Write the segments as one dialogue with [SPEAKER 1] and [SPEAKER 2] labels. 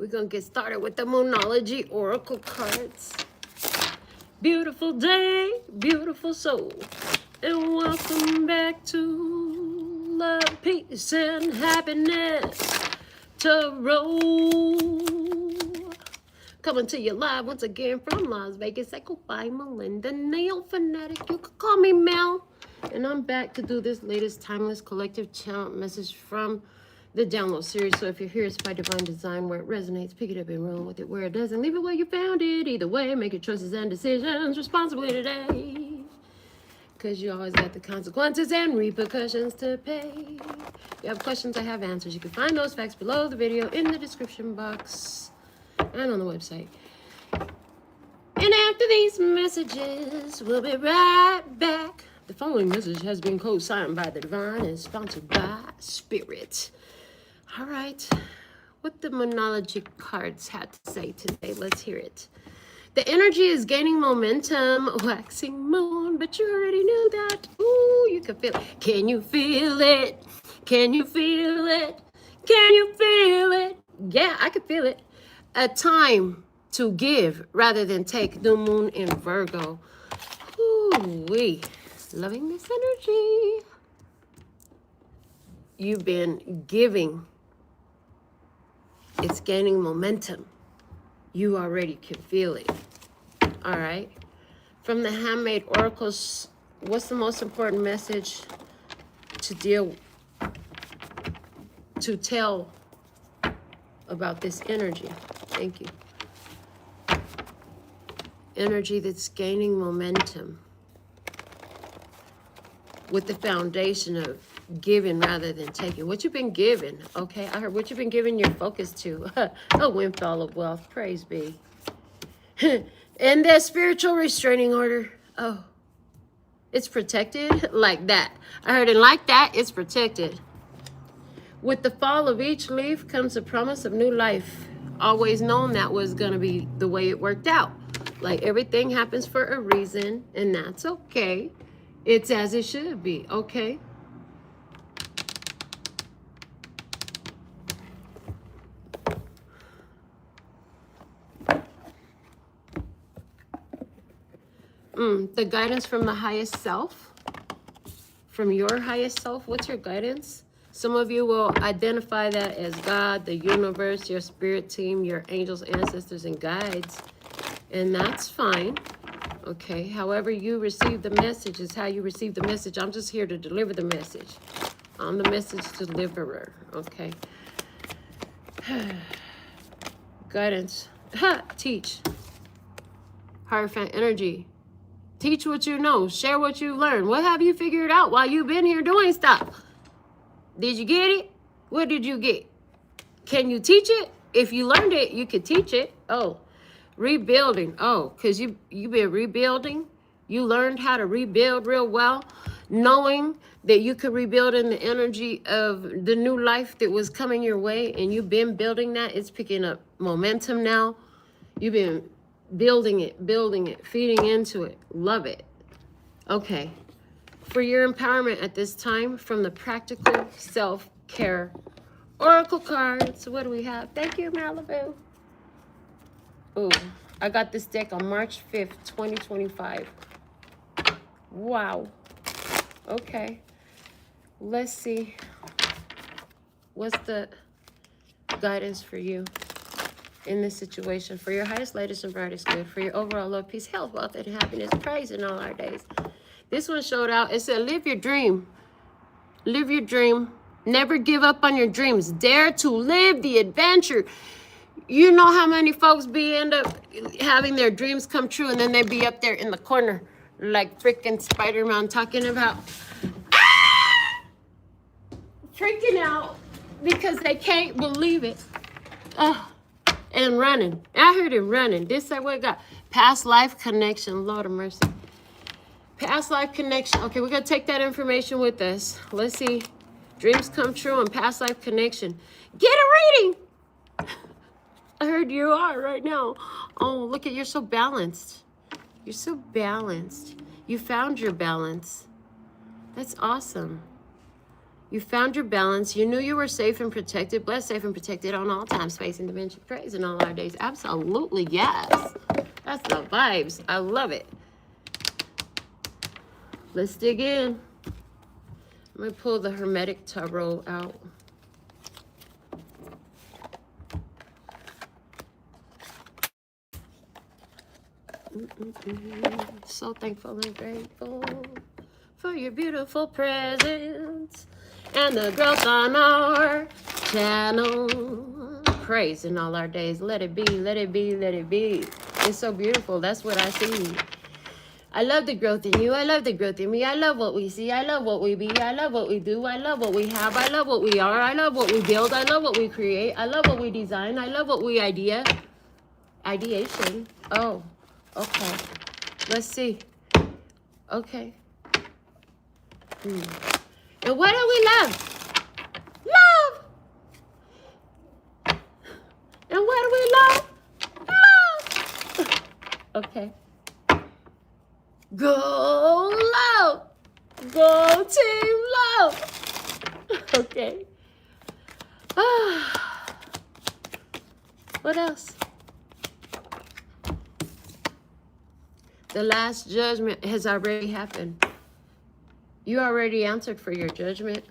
[SPEAKER 1] we're going to get started with the Moonology Oracle cards. Beautiful day, beautiful soul. And welcome back to Love, Peace, and Happiness Tarot. Coming to you live once again from Las Vegas. I go by Melinda NailFanatic. You could call me Mel. And I'm back to do this latest timeless collective channel message from the download series. So if you're here, it's by divine design. Where it resonates, pick it up and run with it. Where it doesn't, leave it where you found it. Either way, make your choices and decisions responsibly today, because you always got the consequences and repercussions to pay. If you have questions, I have answers. You can find those facts below the video in the description box and on the website. And after these messages, we'll be right back. The following message has been co-signed by the divine and sponsored by Spirit. All right, what the Moonology cards had to say today, let's hear it. The energy is gaining momentum, waxing moon, but you already knew that. Ooh, you can feel it. Can you feel it? Can you feel it? Can you feel it? Yeah, I can feel it. A time to give rather than take. New moon in Virgo. Ooh-wee. Loving this energy. You've been giving. It's gaining momentum. You already can feel it. All right. From the Handmade Oracles, what's the most important message to tell about this energy? Thank you. Energy that's gaining momentum with the foundation of giving rather than taking. What you've been given, okay? I heard what you've been giving your focus to. A windfall of wealth, praise be. And that spiritual restraining order, oh, it's protected like that. I heard it like that, it's protected. With the fall of each leaf comes a promise of new life. Always known that was gonna be the way it worked out. Like everything happens for a reason, and that's okay. It's as it should be, okay? The guidance from the highest self, from your highest self. What's your guidance? Some of you will identify that as God, the universe, your spirit team, your angels, ancestors, and guides. And that's fine. Okay, however you receive the message is how you receive the message. I'm just here to deliver the message. I'm the message deliverer, okay? Guidance. Teach. Hierophant energy. Teach what you know. Share what you learned. What have you figured out while you've been here doing stuff? Did you get it? What did you get? Can you teach it? If you learned it, you could teach it. Oh. Rebuilding. Oh, because you've been rebuilding. You learned how to rebuild real well, knowing that you could rebuild in the energy of the new life that was coming your way, and you've been building that. It's picking up momentum now. You've been building it, feeding into it. Love it. Okay. For your empowerment at this time, from the Practical Self-Care Oracle cards, what do we have? Thank you, Malibu. Oh, I got this deck on March 5th, 2025. Wow. Okay. Let's see. What's the guidance for you in this situation? For your highest, latest, and brightest good. For your overall love, peace, health, wealth, and happiness. Praise in all our days. This one showed out. It said, live your dream. Live your dream. Never give up on your dreams. Dare to live the adventure. You know how many folks end up having their dreams come true, and then they be up there in the corner like freaking Spider-Man talking about freaking out because they can't believe it. And running. I heard him running. This is what I got. Past life connection. Lord of mercy. Past life connection. Okay, we're going to take that information with us. Let's see. Dreams come true and past life connection. Get a reading. I heard you are right now. Oh, look at, you're so balanced. You're so balanced. You found your balance. That's awesome. You found your balance. You knew you were safe and protected. Blessed, safe, and protected on all time, space, and dimension. Praise in all our days. Absolutely, yes. That's the vibes. I love it. Let's dig in. I'm going to pull the Hermetic Tarot out. So thankful and grateful for your beautiful presence and the growth on our channel. Praise in all our days. Let it be, let it be, let it be. It's so beautiful. That's what I see. I love the growth in you. I love the growth in me. I love what we see. I love what we be. I love what we do. I love what we have. I love what we are. I love what we build. I love what we create. I love what we design. I love what we ideation. Oh, okay. Let's see. Okay. And what do we love? Love. And what do we love? Love. Okay. Go love. Go team love. Okay. What else? The last judgment has already happened. You already answered for your judgment.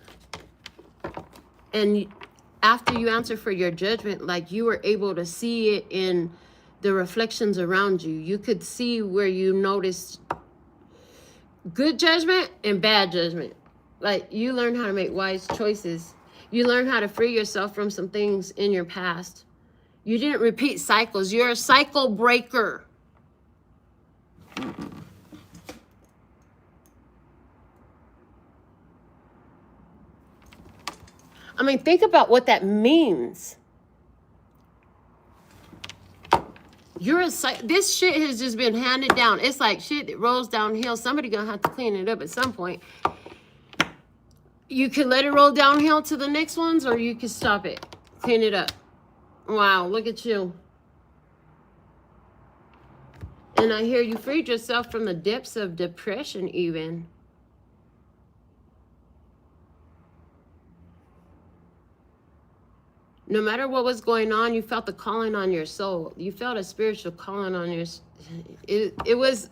[SPEAKER 1] And after you answer for your judgment, like you were able to see it in the reflections around you. You could see where you noticed good judgment and bad judgment. Like you learned how to make wise choices. You learned how to free yourself from some things in your past. You didn't repeat cycles. You're a cycle breaker. I mean, think about what that means. This shit has just been handed down. It's like shit that rolls downhill. Somebody gonna have to clean it up at some point. You can let it roll downhill to the next ones, or you can stop it, clean it up. Wow, look at you. And I hear you freed yourself from the depths of depression even. No matter what was going on, you felt the calling on your soul. You felt a spiritual calling on your... It was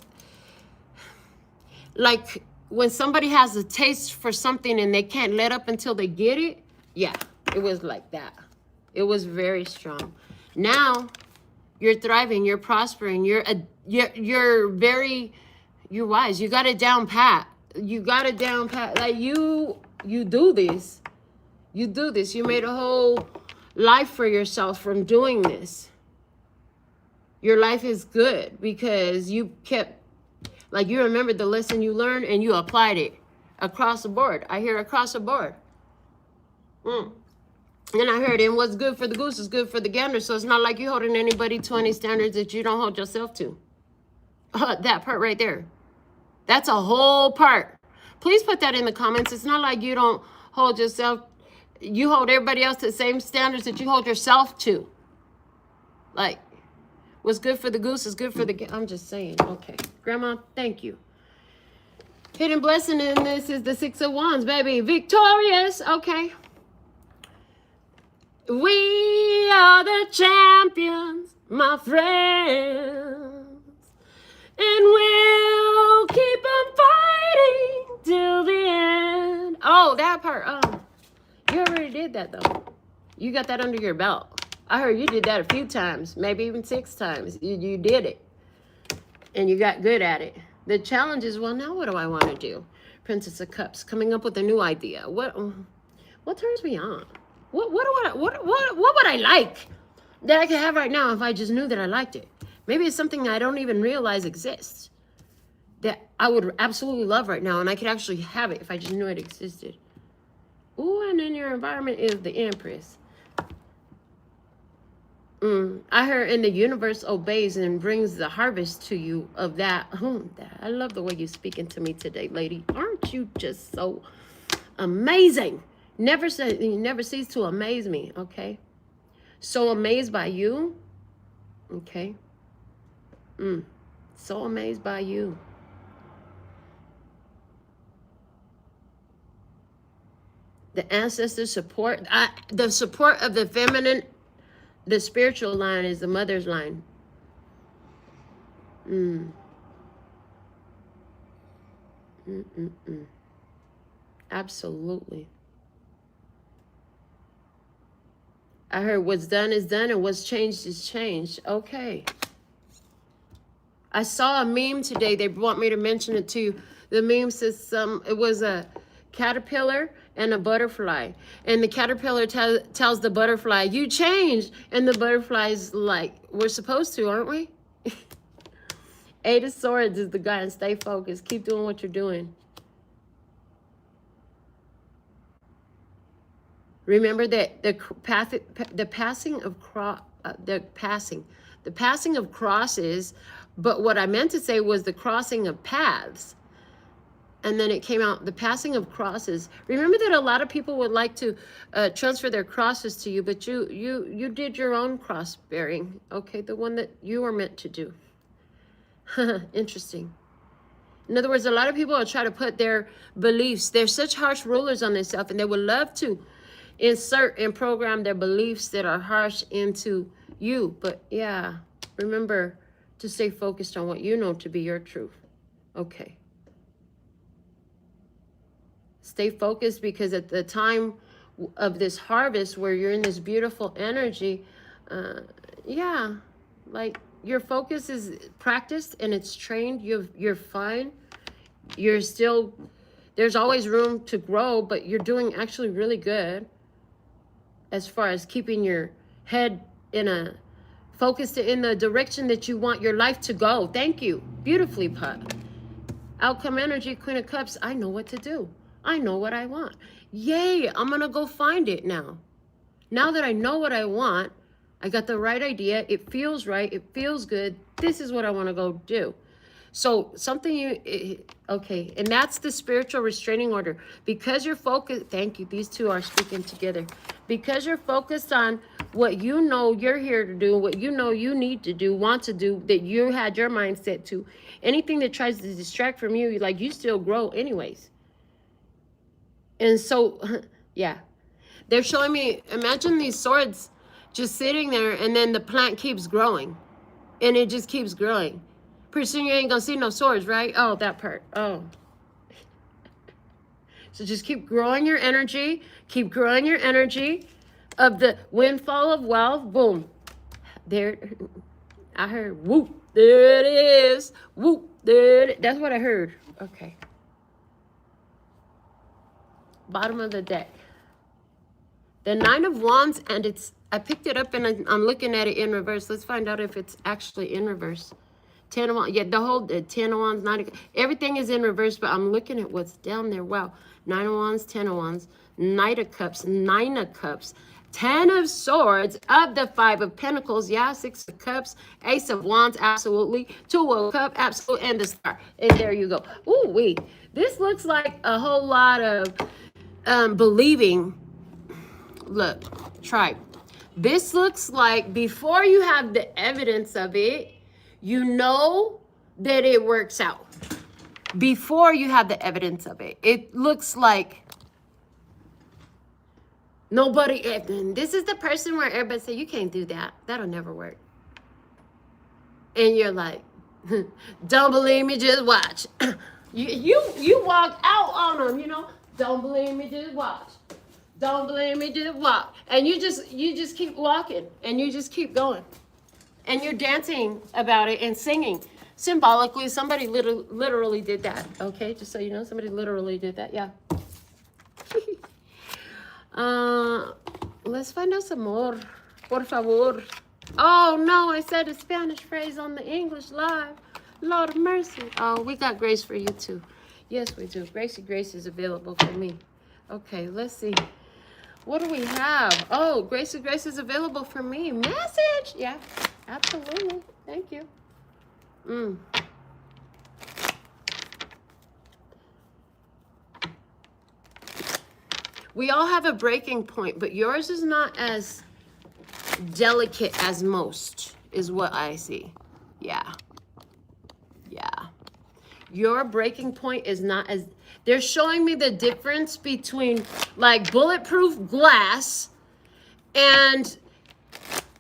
[SPEAKER 1] like when somebody has a taste for something and they can't let up until they get it. Yeah, it was like that. It was very strong. Now, you're thriving. You're prospering. You're wise. You got it down pat. You got it down pat. Like you do this. You do this. You made a whole life for yourself from doing this. Your life is good because you kept, like you remembered the lesson you learned and you applied it across the board. I hear across the board. And I heard, and what's good for the goose is good for the gander. So it's not like you're holding anybody to any standards that you don't hold yourself to. That part right there. That's a whole part. Please put that in the comments. It's not like you don't hold yourself. You hold everybody else to the same standards that you hold yourself to. Like, what's good for the goose is good for the... I'm just saying. Okay. Grandma, thank you. Hidden blessing in this is the Six of Wands, baby. Victorious. Okay. We are the champions, my friends. And we'll keep on fighting till the end. Oh, that part. Oh. You already did that, though. You got that under your belt. I heard you did that a few times, maybe even 6 times. You did it. And you got good at it. The challenge is, well, now what do I want to do? Princess of Cups, coming up with a new idea. What turns me on? What would I like that I could have right now if I just knew that I liked it? Maybe it's something I don't even realize exists that I would absolutely love right now, and I could actually have it if I just knew it existed. Ooh, and then your environment is the Empress. I heard, and the universe obeys and brings the harvest to you of that. I love the way you're speaking to me today, lady. Aren't you just so amazing? You never cease to amaze me, okay? So amazed by you, okay? So amazed by you. The ancestor support. The support of the feminine, the spiritual line is the mother's line. Absolutely. I heard what's done is done and what's changed is changed. Okay. I saw a meme today. They want me to mention it to you. The meme says it was a caterpillar and a butterfly. And the caterpillar tells the butterfly, you changed. And the butterfly's like, we're supposed to, aren't we? Eight of Swords is the guy, and stay focused. Keep doing what you're doing. Remember that the passing of crosses, but what I meant to say was the crossing of paths. And then it came out, the passing of crosses. Remember that a lot of people would like to transfer their crosses to you, but you did your own cross bearing, okay? The one that you were meant to do. Interesting. In other words, a lot of people will try to put their beliefs, they're such harsh rulers on themselves, and they would love to insert and program their beliefs that are harsh into you. But yeah, remember to stay focused on what you know to be your truth. Okay. Stay focused, because at the time of this harvest where you're in this beautiful energy, yeah, like your focus is practiced and it's trained. You're fine. You're still, there's always room to grow, but you're doing actually really good as far as keeping your head focused in the direction that you want your life to go. Thank you. Beautifully put. Outcome energy, Queen of Cups. I know what to do. I know what I want. Yay, I'm going to go find it now. Now that I know what I want, I got the right idea. It feels right. It feels good. This is what I want to go do. So something okay. And that's the spiritual restraining order. Because you're focused, thank you. These two are speaking together. Because you're focused on what you know you're here to do, what you know you need to do, want to do, that you had your mindset to. Anything that tries to distract from you, like you still grow anyways. And so, yeah, they're showing me, imagine these swords just sitting there, and then the plant keeps growing, and it just keeps growing. Pretty soon you ain't gonna see no swords, right? Oh, that part. Oh. So just keep growing your energy. Keep growing your energy of the windfall of wealth. Boom. There. I heard whoop. There it is. Whoop. There it is. That's what I heard. Okay. Bottom of the deck. The Nine of Wands, and I picked it up and I'm looking at it in reverse. Let's find out if it's actually in reverse. 10 of Wands, yeah, the whole 10 of Wands, 9 of, everything is in reverse, but I'm looking at what's down there. Wow. 9 of Wands, 10 of Wands, Knight of Cups, 9 of Cups, 10 of Swords, of the 5 of Pentacles, yeah, 6 of Cups, Ace of Wands, absolutely, 2 of Cups, absolutely, and the Star. And there you go. Ooh, wait. This looks like a whole lot of believing. Look, tribe. This looks like before you have the evidence of it, you know that it works out. Before you have the evidence of it, it looks like nobody. This is the person where everybody say, you can't do that. That'll never work. And you're like, don't believe me, just watch. You walk out on them, you know. Don't believe me, just watch. Don't believe me, just walk. And you just keep walking, and you just keep going. And you're dancing about it and singing. Symbolically, somebody literally did that, okay? Just so you know, somebody literally did that, yeah. Let's find out some more, por favor. Oh, no, I said a Spanish phrase on the English live. Lord of mercy. Oh, we got grace for you, too. Yes, we do. Gracie Grace is available for me. Okay, let's see. What do we have? Oh, Gracie Grace is available for me. Message. Yeah, absolutely. Thank you. We all have a breaking point, but yours is not as delicate as most, is what I see. Yeah. Yeah. Your breaking point is not as, they're showing me the difference between like bulletproof glass and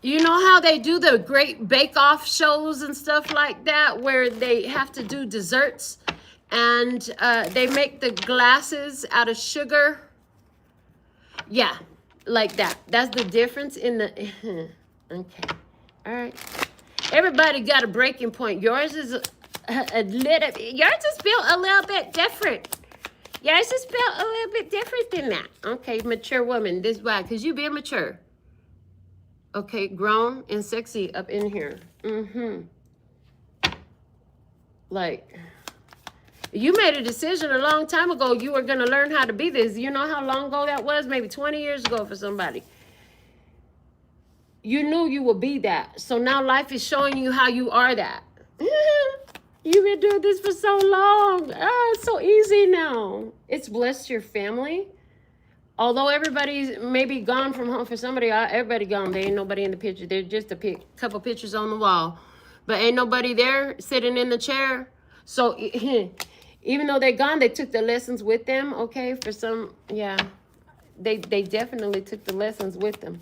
[SPEAKER 1] you know how they do the great bake-off shows and stuff like that where they have to do desserts and they make the glasses out of sugar? Yeah, like that. That's the difference in the, okay, all right. Everybody got a breaking point. Yours is a little, yours is built a little bit different. Yours is built a little bit different than that. Okay, mature woman, this is why, because you being mature. Okay, grown and sexy up in here. Like, you made a decision a long time ago you were going to learn how to be this. You know how long ago that was? Maybe 20 years ago for somebody. You knew you would be that. So now life is showing you how you are that. You've been doing this for so long. Oh, it's so easy now. It's blessed your family. Although everybody's maybe gone from home, for somebody, everybody gone. There ain't nobody in the picture. There's just a couple pictures on the wall. But ain't nobody there sitting in the chair. So even though they're gone, they took the lessons with them. Okay, for some, yeah. They definitely took the lessons with them.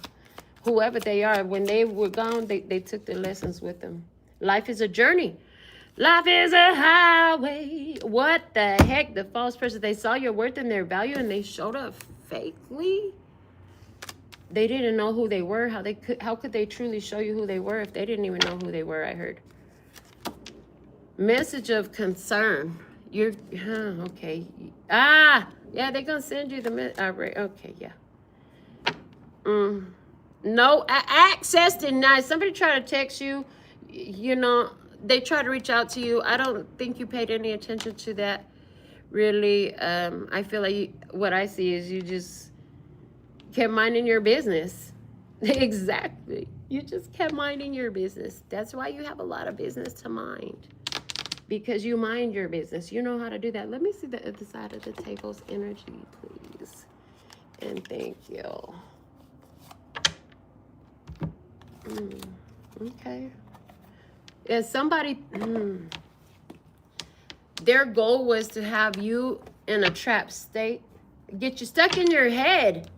[SPEAKER 1] Whoever they are, when they were gone, they took the lessons with them. Life is a journey. Life is a highway. What the heck? The false person, they saw your worth and their value and they showed up fakely. They didn't know who they were. How could they truly show you who they were if they didn't even know who they were? I heard. Message of concern. You're okay. Yeah, they're gonna send you the okay, yeah. No access denied. Somebody try to text you, you know, they try to reach out to you. I don't think you paid any attention to that. Really, I feel like what I see is you just kept minding your business. Exactly. You just kept minding your business. That's why you have a lot of business to mind. Because you mind your business. You know how to do that. Let me see the other side of the table's energy, please. And thank you. Okay. Yeah, somebody... Their goal was to have you in a trapped state. Get you stuck in your head.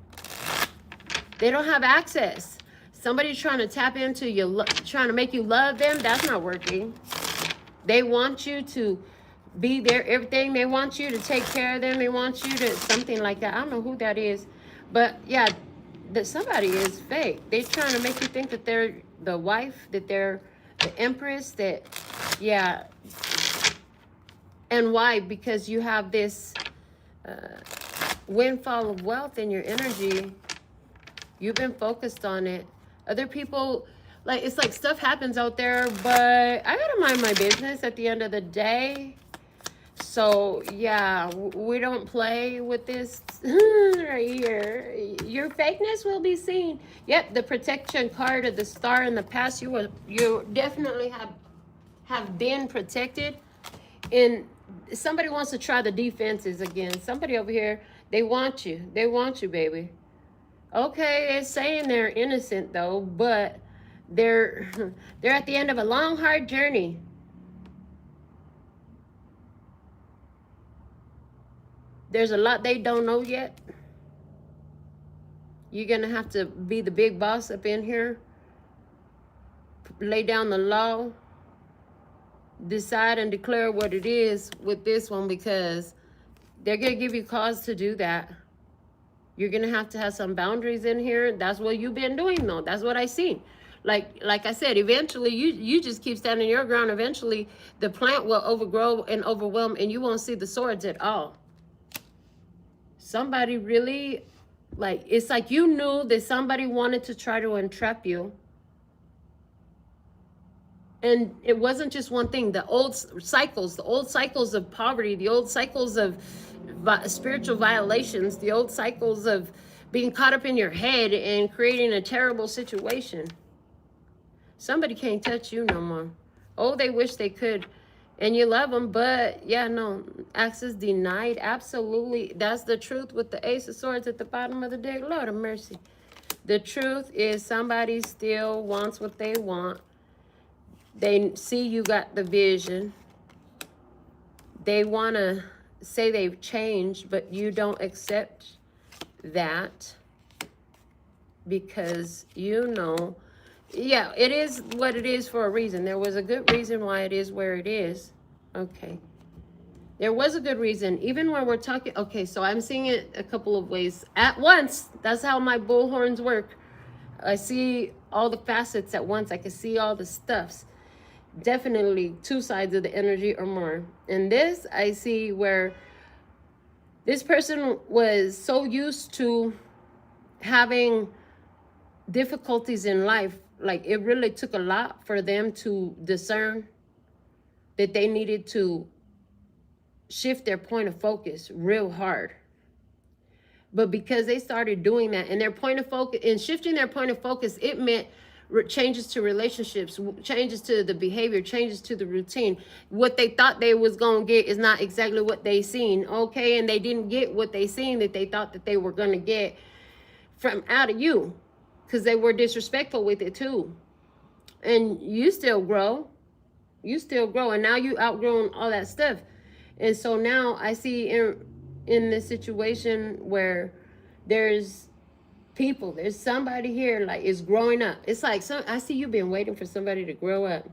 [SPEAKER 1] They don't have access. Somebody's trying to tap into you, trying to make you love them. That's not working. They want you to be their everything. They want you to take care of them. They want you to something like that. I don't know who that is. But yeah, that somebody is fake. They're trying to make you think that they're the wife, that they're the empress, that, yeah. And why? Because you have this windfall of wealth in your energy. You've been focused on it. Other people, like, it's like stuff happens out there, but I gotta mind my business at the end of the day. So, yeah, we don't play with this right here. Your fakeness will be seen. Yep, the protection card of the star in the past, you definitely have been protected. And somebody wants to try the defenses again. Somebody over here, they want you. They want you, baby. Okay, they're saying they're innocent though, but they're at the end of a long, hard journey. There's a lot they don't know yet. You're gonna have to be the big boss up in here. Lay down the law. Decide and declare what it is with this one, because they're gonna give you cause to do that. You're gonna have to have some boundaries in here. That's what you've been doing though. That's what I see. Like I said, eventually you just keep standing your ground. Eventually the plant will overgrow and overwhelm and you won't see the swords at all. Somebody really, like, it's like you knew that somebody wanted to try to entrap you. And it wasn't just one thing. The old cycles of poverty, the old cycles of spiritual violations, the old cycles of being caught up in your head and creating a terrible situation. Somebody can't touch you no more. Oh, they wish they could. And you love them, but yeah, no. Access denied. Absolutely. That's the truth with the Ace of Swords at the bottom of the deck. Lord of mercy. The truth is somebody still wants what they want. They see you got the vision. They want to say they've changed, but you don't accept that because you know, yeah, it is what it is for a reason. There was a good reason why it is where it is. Okay. There was a good reason. Even when we're talking, okay, so I'm seeing it a couple of ways at once. That's how my bullhorns work. I see all the facets at once. I can see all the stuffs. Definitely two sides of the energy or more. And this, I see where this person was so used to having difficulties in life. Like it really took a lot for them to discern that they needed to shift their point of focus real hard. But because they started doing that and their point of focus and shifting their point of focus, it meant changes to relationships, changes to the behavior, changes to the routine. What they thought they was going to get is not exactly what they seen. Okay. And they didn't get what they seen that they thought that they were going to get from out of you, because they were disrespectful with it too. And you still grow. You still grow. And now you outgrown all that stuff. And so now I see in this situation where there's people, there's somebody here like is growing up. It's like I see you been waiting for somebody to grow up.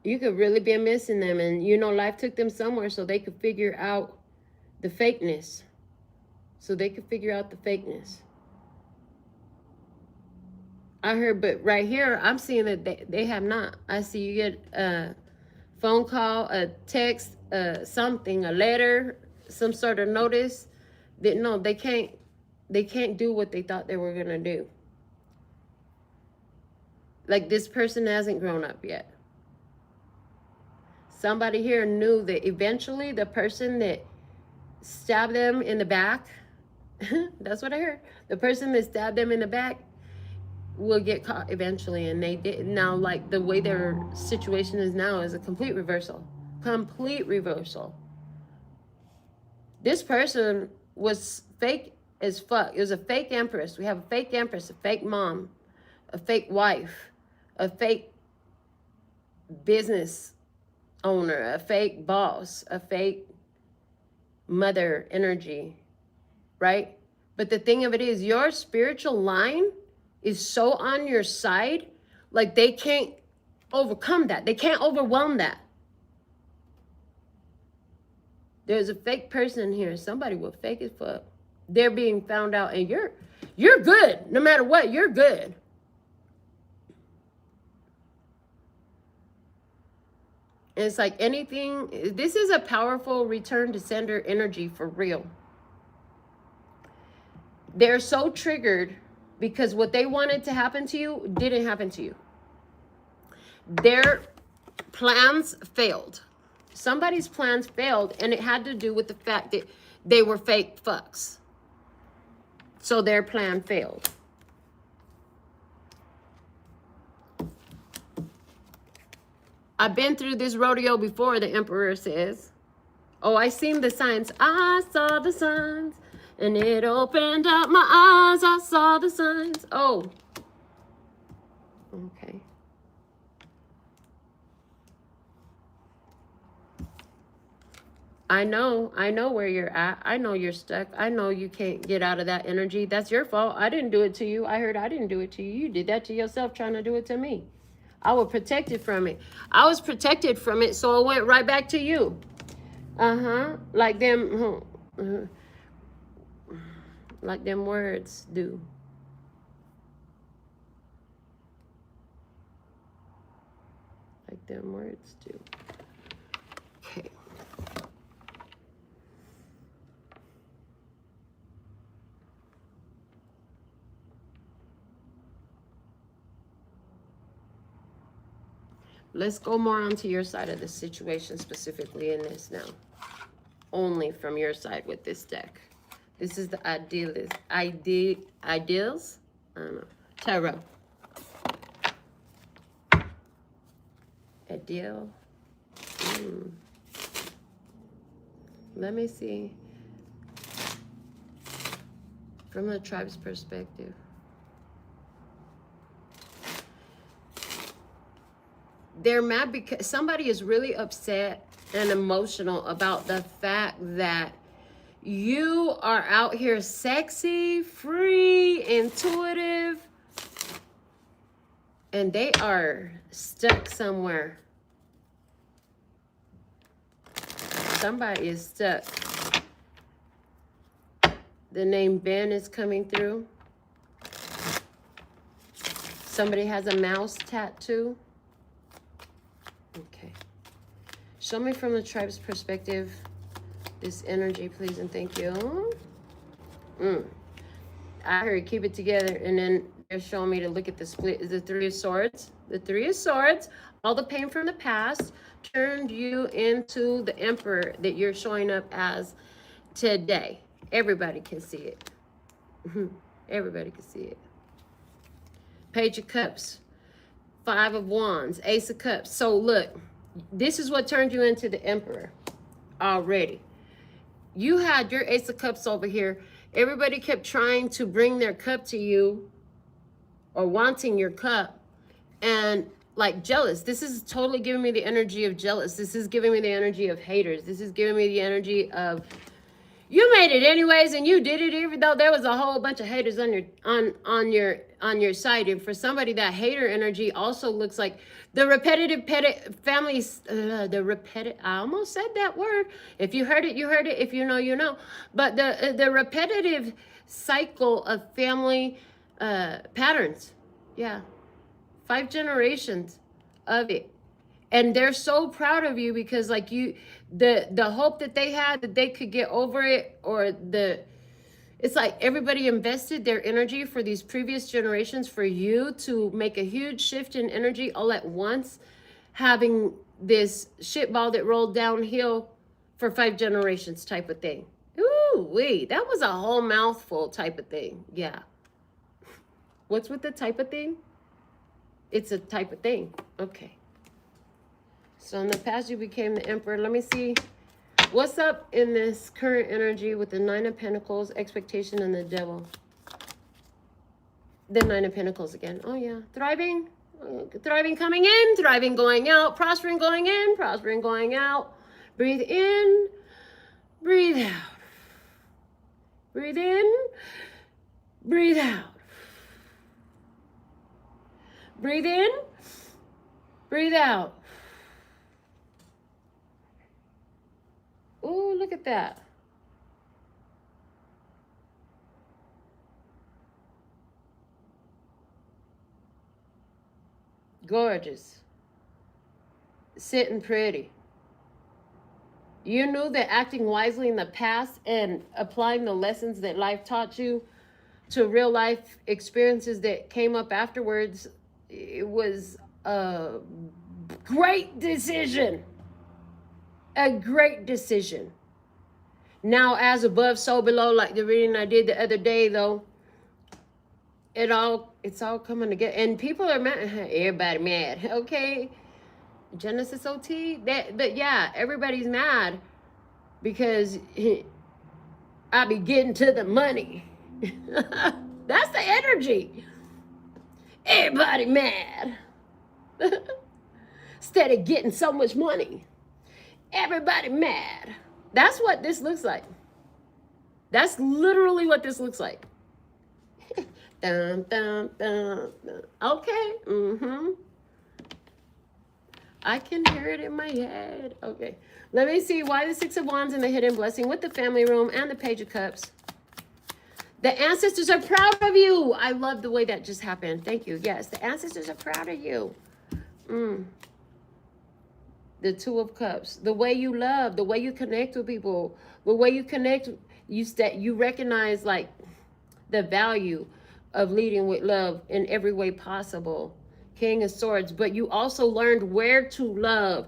[SPEAKER 1] You could really be missing them, and you know life took them somewhere so they could figure out the fakeness. I heard, but right here I'm seeing that they have not. I see you get a phone call, a text, something, a letter, some sort of notice that no, they can't do what they thought they were gonna do. Like this person hasn't grown up yet. Somebody here knew that eventually the person that stabbed them in the back, that's what I heard. The person that stabbed them in the back will get caught eventually, and they did. Now, like the way their situation is now is a complete reversal. Complete reversal. This person was fake as fuck. It was a fake empress. We have a fake empress, a fake mom, a fake wife, a fake business owner, a fake boss, a fake mother energy, right? But the thing of it is, your spiritual line is so on your side, like they can't overcome that. They can't overwhelm that. There's a fake person here. Somebody will fake as fuck. They're being found out, and you're good. No matter what, you're good. And it's like anything, this is a powerful return to sender energy for real. They're so triggered because what they wanted to happen to you didn't happen to you. Their plans failed. Somebody's plans failed, and it had to do with the fact that they were fake fucks. So their plan failed. I've been through this rodeo before, the Emperor says. Oh, I seen the signs. I saw the signs, and it opened up my eyes. I saw the signs. Oh. Okay. I know where you're at. I know you're stuck. I know you can't get out of that energy. That's your fault. I didn't do it to you. I heard I didn't do it to you. You did that to yourself trying to do it to me. I was protected from it. I was protected from it, so it went right back to you. Like them, like them words do. Like them words do. Okay. Let's go more onto your side of the situation, specifically in this now. Only from your side with this deck. This is the ideals. I don't know. Tarot. Ideal. Let me see. From the tribe's perspective. They're mad because somebody is really upset and emotional about the fact that you are out here sexy, free, intuitive, and they are stuck somewhere. Somebody is stuck. The name Ben is coming through. Somebody has a mouse tattoo. Okay. Show me from the tribe's perspective this energy, please, and thank you. I heard keep it together, and then they're showing me to look at the split. The Three of Swords. The Three of Swords. All the pain from the past turned you into the Emperor that you're showing up as today. Everybody can see it. Everybody can see it. Page of Cups. Five of Wands. Ace of Cups. So look, this is what turned you into the Emperor already. You had your Ace of Cups over here. Everybody kept trying to bring their cup to you or wanting your cup and like jealous. This is totally giving me the energy of jealous. This is giving me the energy of haters. This is giving me the energy of you made it anyways and you did it even though there was a whole bunch of haters on your side. And for somebody, that hater energy also looks like the repetitive families, I almost said that word. If you heard it, you heard it. If you know, you know. But the repetitive cycle of family patterns. Yeah. 5 generations of it. And they're so proud of you because like you, the hope that they had that they could get over it, or it's like everybody invested their energy for these previous generations for you to make a huge shift in energy all at once, having this shitball that rolled downhill for 5 generations type of thing. Ooh, wait, that was a whole mouthful type of thing. Yeah. What's with the type of thing? It's a type of thing. Okay. So in the past, you became the Emperor. Let me see. What's up in this current energy with the 9 of Pentacles, expectation, and the Devil? The 9 of Pentacles again. Oh, yeah. Thriving. Thriving coming in. Thriving going out. Prospering going in. Prospering going out. Breathe in. Breathe out. Breathe in. Breathe out. Breathe in. Breathe out. Ooh, look at that. Gorgeous. Sitting pretty. You knew that acting wisely in the past and applying the lessons that life taught you to real life experiences that came up afterwards, it was a great decision. A great decision. Now, as above, so below, like the reading I did the other day, though, it's all coming together. And people are mad. Everybody mad. Okay. Genesis OT. But yeah, everybody's mad because I be getting to the money. That's the energy. Everybody mad. Instead of getting so much money. Everybody mad. That's what this looks like. That's literally what this looks like. Dun, dun, dun, dun. Okay. I can hear it in my head. Okay. Let me see why the 6 of Wands and the Hidden Blessing with the family room and the Page of Cups. The ancestors are proud of you. I love the way that just happened. Thank you. Yes, the ancestors are proud of you. The 2 of Cups, the way you love, the way you connect with people, the way you connect, you recognize like the value of leading with love in every way possible. King of Swords, but you also learned where to love.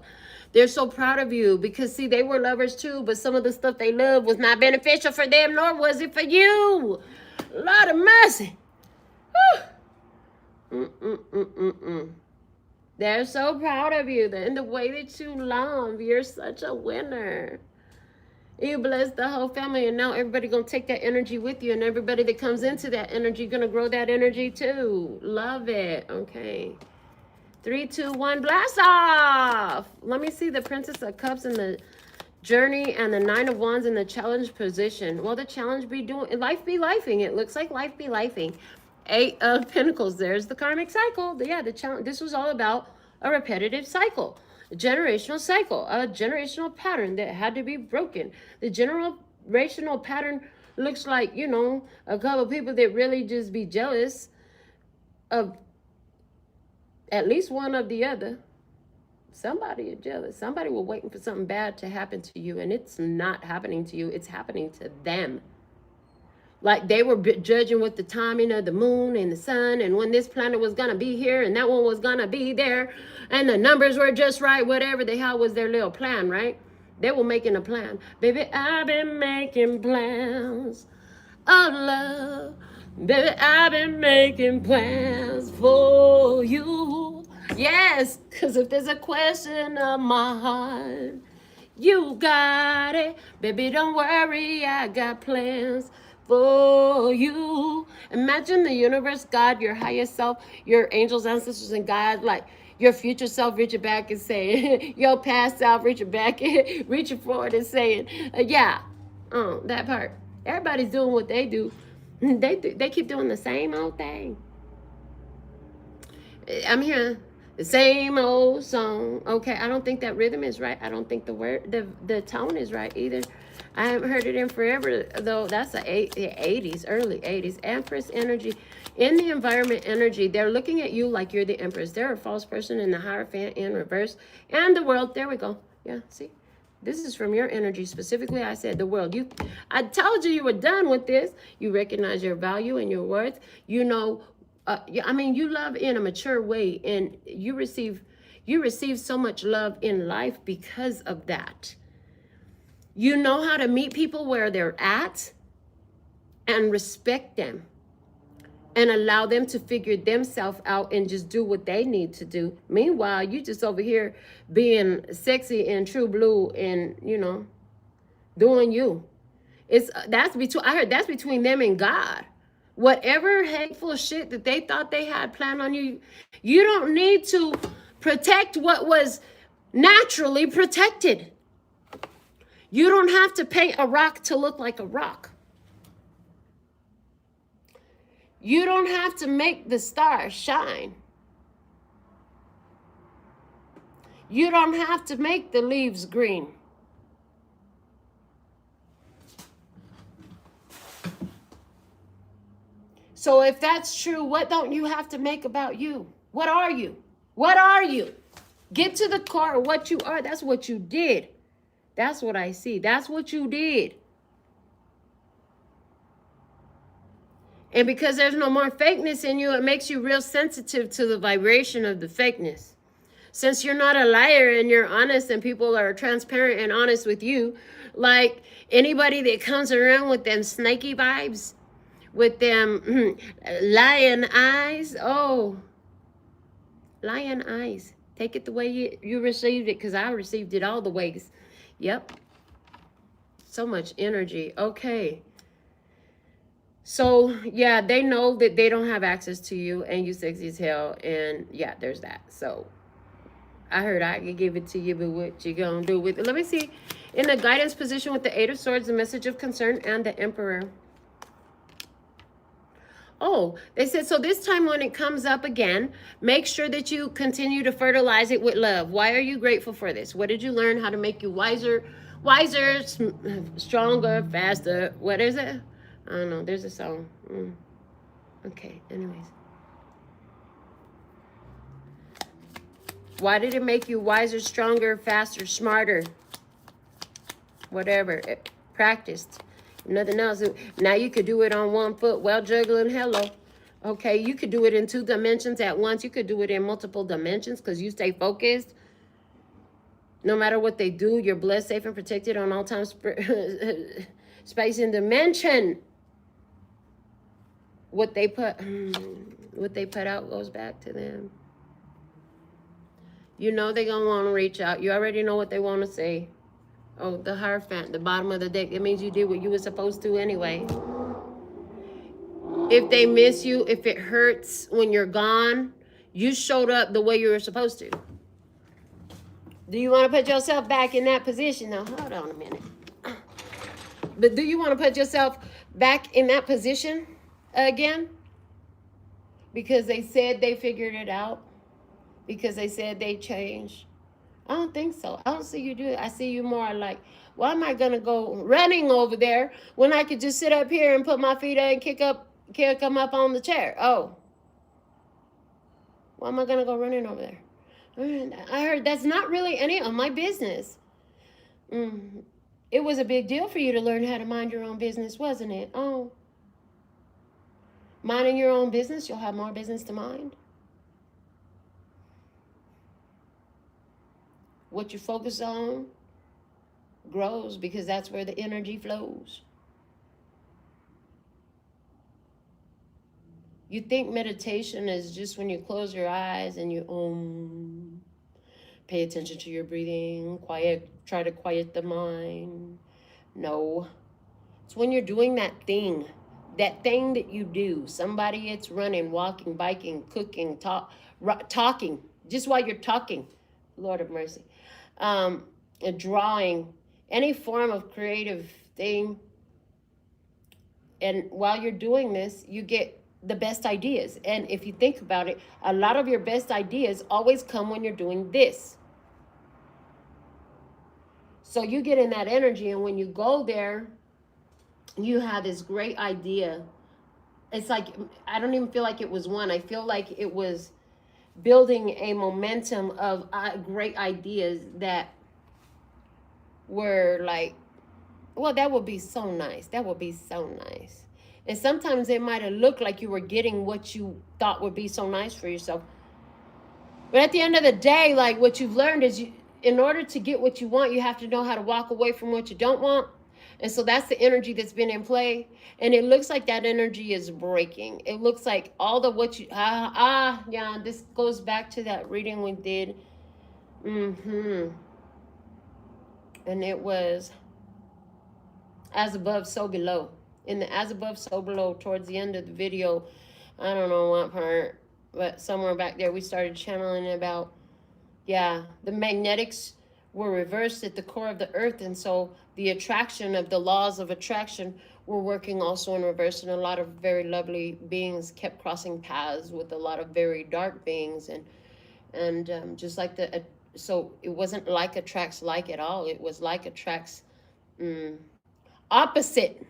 [SPEAKER 1] They're so proud of you because see, they were lovers too, but some of the stuff they loved was not beneficial for them, nor was it for you. Lord of mercy. They're so proud of you and the way that you love. You're such a winner. You bless the whole family, and now everybody gonna take that energy with you, and everybody that comes into that energy gonna grow that energy too. Love it. Okay. 3, 2, 1, blast off. Let me see the Princess of Cups and the Journey and the 9 of Wands in the challenge position. Well, the challenge be doing, life be lifing. It looks like life be lifing. 8 of Pentacles. There's the karmic cycle. Yeah, the challenge. This was all about a repetitive cycle, a generational cycle, a generational pattern that had to be broken. The generational pattern looks like, you know, a couple of people that really just be jealous of at least one of the other. Somebody is jealous. Somebody was waiting for something bad to happen to you, and it's not happening to you. It's happening to them. Like they were judging with the timing of the moon and the sun, and when this planet was going to be here and that one was going to be there, and the numbers were just right, whatever the hell was their little plan, right? They were making a plan. Baby, I've been making plans of love. Baby, I've been making plans for you. Yes, because if there's a question of my heart, you got it. Baby, don't worry, I got plans for you. Imagine the universe, God, your highest self, your angels, ancestors, and God, like your future self reaching back and saying, your past self reaching back, reaching forward and saying, yeah, that part. Everybody's doing what they do. They keep doing the same old thing. I'm here. The same old song. Okay, I don't think that rhythm is right. I don't think the tone is right either. I haven't heard it in forever, though. That's the 80s, early 80s. Empress energy. In the environment energy, they're looking at you like you're the Empress. They're a false person in the Hierophant in reverse. And the World. There we go. Yeah, see? This is from your energy. Specifically, I said the World. I told you were done with this. You recognize your value and your worth. You know, I mean, you love in a mature way, and you receive so much love in life because of that. You know how to meet people where they're at and respect them and allow them to figure themselves out and just do what they need to do. Meanwhile, you just over here being sexy and true blue and, you know, doing you. I heard that's between them and God. Whatever hateful shit that they thought they had planned on you, you don't need to protect what was naturally protected. You don't have to paint a rock to look like a rock. You don't have to make the stars shine. You don't have to make the leaves green. So if that's true, what don't you have to make about you? What are you? What are you? Get to the core of what you are. That's what you did. That's what I see. That's what you did. And because there's no more fakeness in you, it makes you real sensitive to the vibration of the fakeness. Since you're not a liar and you're honest and people are transparent and honest with you, like anybody that comes around with them snaky vibes, with them lion eyes. Oh, lion eyes. Take it the way you received it, because I received it all the ways. Yep. So much energy. Okay. So, yeah, they know that they don't have access to you and you sexy as hell. And, yeah, there's that. So, I heard I could give it to you, but what you gonna do with it? Let me see. In the guidance position with the 8 of Swords, the message of concern, and the Emperor. Oh, they said, so this time when it comes up again, make sure that you continue to fertilize it with love. Why are you grateful for this? What did you learn? How to make you wiser, stronger, faster? What is it? I don't know. There's a song. Okay, anyways. Why did it make you wiser, stronger, faster, smarter? Whatever. Practiced. Nothing else. Now you could do it on one foot while juggling. Hello. Okay, you could do it in 2 dimensions at once. You could do it in multiple dimensions because you stay focused. No matter what they do, you're blessed, safe, and protected on all times, space, and dimension. What they put out goes back to them. You know they're going to want to reach out. You already know what they want to say. Oh, the Hierophant, the bottom of the deck. It means you did what you were supposed to anyway. If they miss you, if it hurts when you're gone, You showed up the way you were supposed to. Do you want to put yourself back in that position? Now, hold on a minute. But do you want to put yourself back in that position again? Because they said they figured it out? Because they said they changed? I don't think so. I don't see you do it. I see you more like, why am I going to go running over there when I could just sit up here and put my feet up and kick them up on the chair? Oh. Why am I going to go running over there? I heard that's not really any of my business. It was a big deal for you to learn how to mind your own business, wasn't it? Oh. Minding your own business, you'll have more business to mind. What you focus on grows because that's where the energy flows. You think meditation is just when you close your eyes and you pay attention to your breathing, try to quiet the mind. No. It's when you're doing that thing that you do. Somebody it's running, walking, biking, cooking, talking, just while you're talking. Lord of mercy. Drawing, any form of creative thing. And while you're doing this, you get the best ideas. And if you think about it, a lot of your best ideas always come when you're doing this. So you get in that energy, and when you go there, you have this great idea. It's like, I don't even feel like it was one. I feel like it was building a momentum of great ideas that were like, well, that would be so nice. That would be so nice. And sometimes it might have looked like you were getting what you thought would be so nice for yourself. But at the end of the day, like, what you've learned is in order to get what you want, you have to know how to walk away from what you don't want. And so that's the energy that's been in play. And it looks like that energy is breaking. It looks like all the what you, yeah, this goes back to that reading we did. And it was as above, so below. In the as above, so below, towards the end of the video, I don't know what part, but somewhere back there, we started channeling about, yeah, the magnetics were reversed at the core of the earth. And so the attraction of the laws of attraction were working also in reverse. And a lot of very lovely beings kept crossing paths with a lot of very dark beings. And just like so it wasn't like attracts like at all. It was like attracts opposite.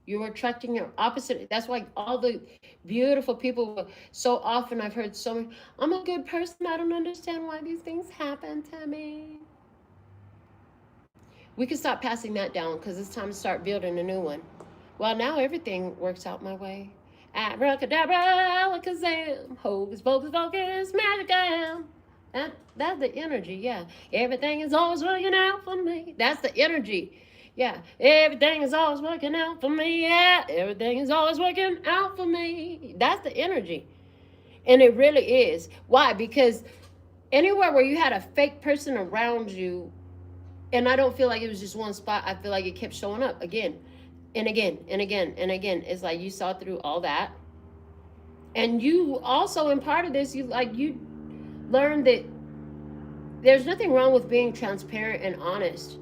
[SPEAKER 1] You were attracting your opposite. That's why all the beautiful people, so often I've heard so many, I'm a good person. I don't understand why these things happen to me. We can stop passing that down because it's time to start building a new one. Well, now everything works out my way. Abracadabra, alakazam, hocus pocus focus, magic. That's the energy, yeah. Everything is always working out for me. That's the energy. Yeah, everything is always working out for me. Yeah, everything is always working out for me. That's the energy. And it really is. Why? Because anywhere where you had a fake person around you, and I don't feel like it was just one spot, I feel like it kept showing up again and again and again and again. It's like you saw through all that. And you also, in part of this, you learned that there's nothing wrong with being transparent and honest.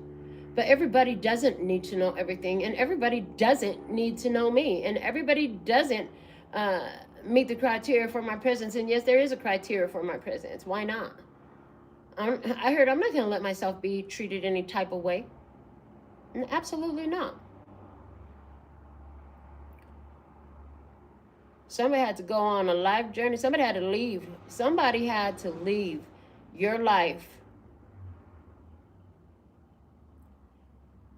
[SPEAKER 1] But everybody doesn't need to know everything, and everybody doesn't need to know me, and everybody doesn't meet the criteria for my presence. And yes, there is a criteria for my presence. Why not? I heard I'm not going to let myself be treated any type of way. Absolutely not. Somebody had to go on a life journey. Somebody had to leave. Somebody had to leave your life.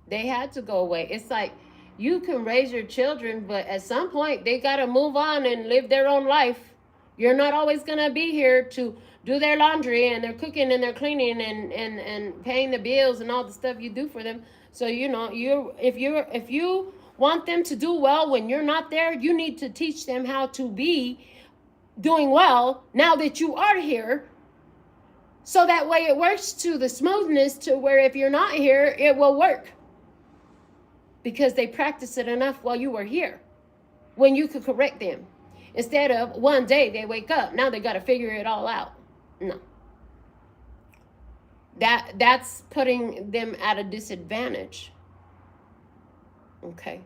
[SPEAKER 1] They had to go away. It's like you can raise your children, but at some point they got to move on and live their own life. You're not always going to be here to do their laundry and their cooking and their cleaning and paying the bills and all the stuff you do for them. So, you know, if you want them to do well when you're not there, you need to teach them how to be doing well now that you are here. So that way it works to the smoothness to where if you're not here, it will work. Because they practiced it enough while you were here, when you could correct them. Instead of one day they wake up, now they got to figure it all out. No. That's putting them at a disadvantage. Okay.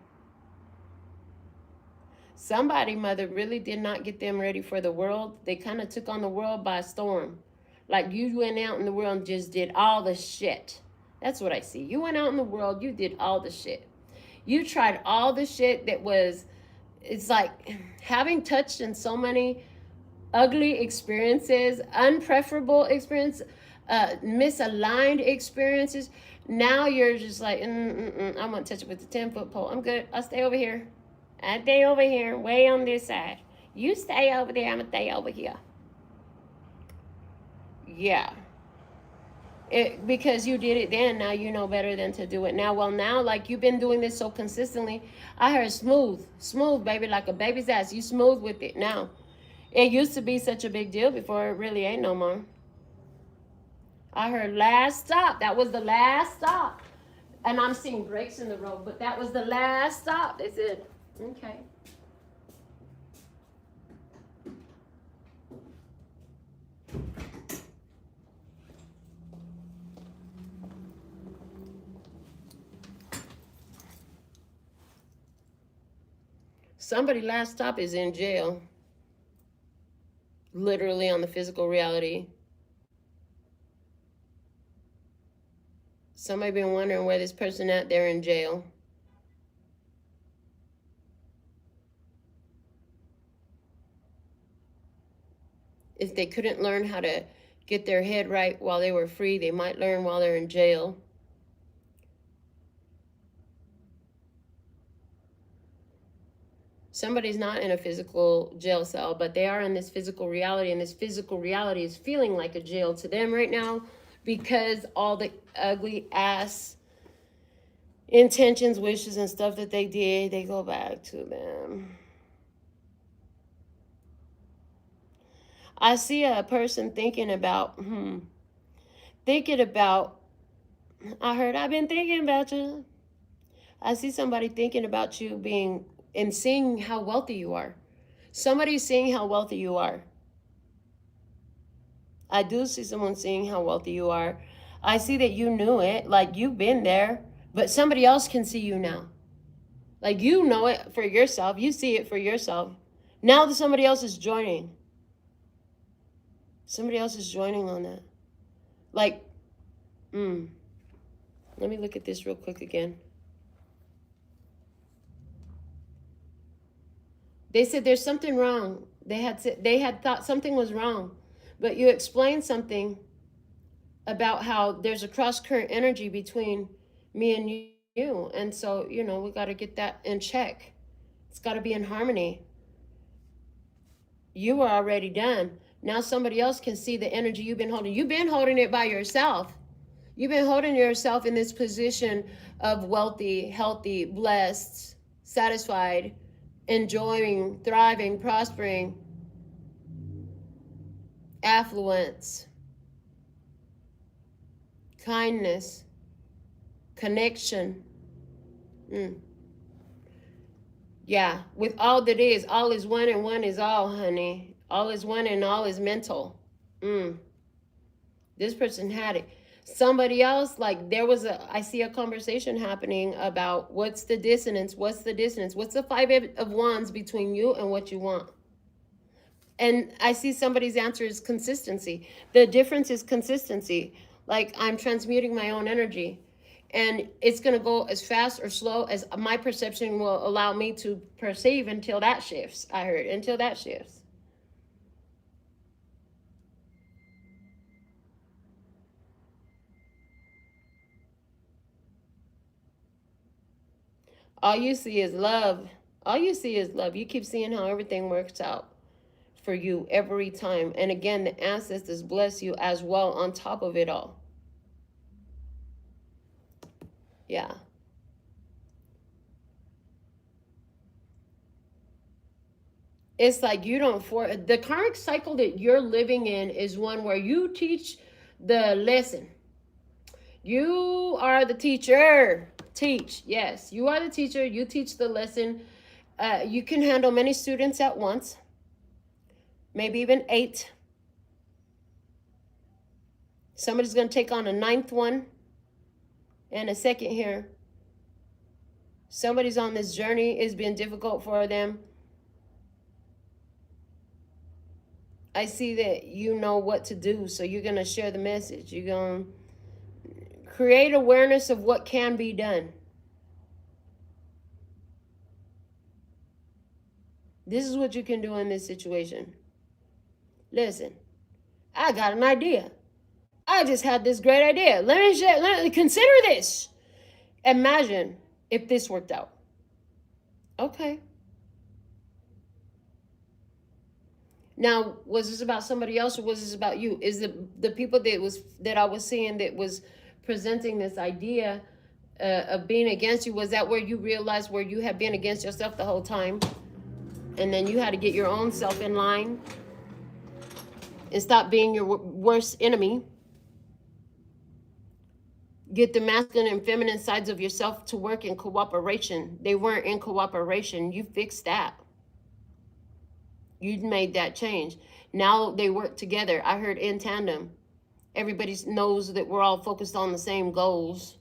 [SPEAKER 1] Somebody, mother, really did not get them ready for the world. They kind of took on the world by storm. Like you went out in the world and just did all the shit. That's what I see. You went out in the world, you did all the shit. You tried all the shit that was, it's like having touched in so many ugly experiences, unpreferable experiences, misaligned experiences. Now you're just like, I'm gonna touch it with the 10-foot pole. I'm good. I'll stay over here. I stay over here, way on this side. You stay over there. I'm gonna stay over here. Yeah. Because you did it then, now you know better than to do it now. Well, now, like you've been doing this so consistently, I heard smooth, baby, like a baby's ass. You smooth with it now. It used to be such a big deal before. It really ain't no more. I heard last stop. That was the last stop. And I'm seeing breaks in the road, but that was the last stop. They said, okay. Somebody last stop is in jail. Literally on the physical reality. Somebody been wondering where this person at. They're in jail. If they couldn't learn how to get their head right while they were free, they might learn while they're in jail. Somebody's not in a physical jail cell, but they are in this physical reality, and this physical reality is feeling like a jail to them right now because all the ugly ass intentions, wishes, and stuff that they did, they go back to them. I see a person thinking about, I've been thinking about you. I see somebody thinking about you being, and seeing how wealthy you are. Somebody's seeing how wealthy you are. I do see someone seeing how wealthy you are. I see that you knew it, like you've been there, but somebody else can see you now. Like you know it for yourself. You see it for yourself. Now that somebody else is joining. Somebody else is joining on that. Like, let me look at this real quick again. They said there's something wrong. They had thought something was wrong, but you explained something about how there's a cross-current energy between me and you. And so, we got to get that in check. It's got to be in harmony. You were already done. Now somebody else can see the energy you've been holding. You've been holding it by yourself. You've been holding yourself in this position of wealthy, healthy, blessed, satisfied, enjoying, thriving, prospering, affluence, kindness, connection. Yeah, with all that is, all is one and one is all, honey. All is one and all is mental. This person had it. Somebody else, like I see a conversation happening about what's the dissonance? What's the dissonance? What's the 5 of Wands between you and what you want? And I see somebody's answer is consistency. The difference is consistency. Like I'm transmuting my own energy. And it's going to go as fast or slow as my perception will allow me to perceive until that shifts. I heard, until that shifts. All you see is love. All you see is love. You keep seeing how everything works out for you every time. And again, the ancestors bless you as well on top of it all. Yeah. It's like you don't the karmic cycle that you're living in is one where you teach the lesson. You are the teacher. Teach. Yes, you are the teacher. You teach the lesson. You can handle many students at once. maybe even 8. Somebody's going to take on a 9th one and a 2nd here. Somebody's on this journey. It's been difficult for them. I see that you know what to do, so you're going to share the message. You're going to create awareness of what can be done. This is what you can do in this situation. Listen, I got an idea. I just had this great idea. Let me consider this. Imagine if this worked out. Okay. Now, was this about somebody else or was this about you? Is the people that I was seeing that was presenting this idea of being against you, was that where you realized where you had been against yourself the whole time? And then you had to get your own self in line and stop being your worst enemy. Get the masculine and feminine sides of yourself to work in cooperation. They weren't in cooperation. You fixed that. You made that change. Now they work together. I heard in tandem. Everybody knows that we're all focused on the same goals.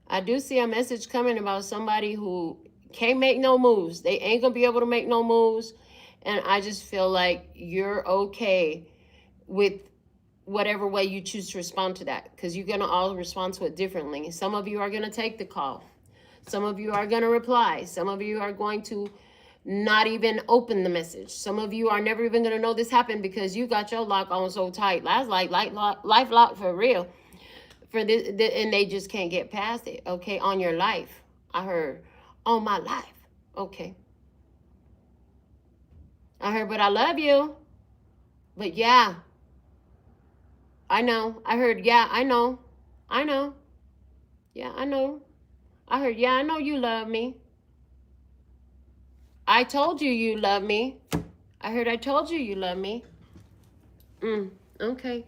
[SPEAKER 1] I do see a message coming about somebody who can't make no moves. They ain't going to be able to make no moves. And I just feel like you're okay with whatever way you choose to respond to that, because you're going to all respond to it differently. Some of you are going to take the call. Some of you are going to reply. Some of you are going to not even open the message. Some of you are never even going to know this happened because you got your lock on so tight. That's like life lock for real. For this, and they just can't get past it. Okay, on your life. I heard, on my life. Okay. I heard, but I love you. But yeah. I know. I heard, yeah, I know. I know. Yeah, I know. I heard, yeah, I know you love me. I told you you love me. I heard I told you you love me. Okay.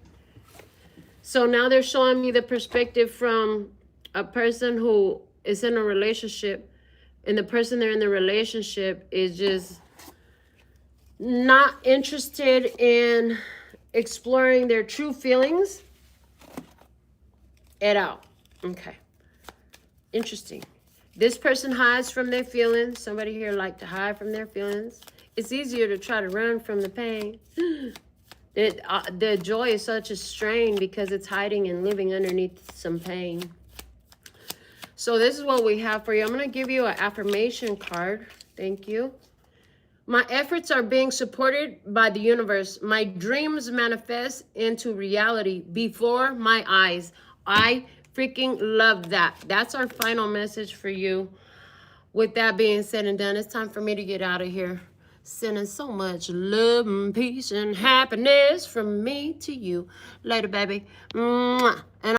[SPEAKER 1] So now they're showing me the perspective from a person who is in a relationship, and the person they're in the relationship is just not interested in exploring their true feelings at all. Okay. Interesting. This person hides from their feelings. Somebody here like to hide from their feelings. It's easier to try to run from the pain. The joy is such a strain because it's hiding and living underneath some pain. So this is what we have for you. I'm going to give you an affirmation card. Thank you. My efforts are being supported by the universe. My dreams manifest into reality before my eyes. I freaking love that. That's our final message for you. With that being said and done, it's time for me to get out of here. Sending so much love and peace and happiness from me to you. Later, baby. Mwah. And